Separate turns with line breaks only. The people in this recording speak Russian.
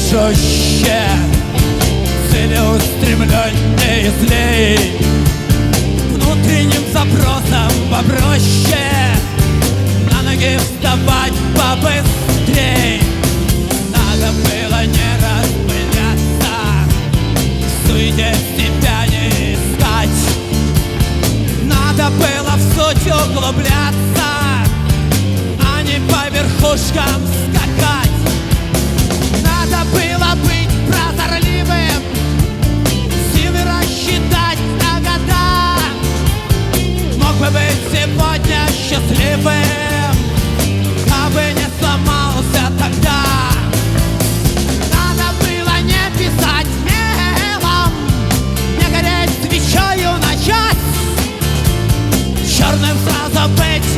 жестче, целеустремленнее, злей, внутренним запросом попроще, на ноги вставать побыстрей. Надо было не распыляться, в суете себя не искать. Надо было в суть углубляться, а не по верхушкам скакать. Надо было быть прозорливым, силы рассчитать на года. Мог бы быть сегодня счастливым, кабы не сломался тогда. Надо было не писать мелом, не гореть свечою на час, черным сразу быть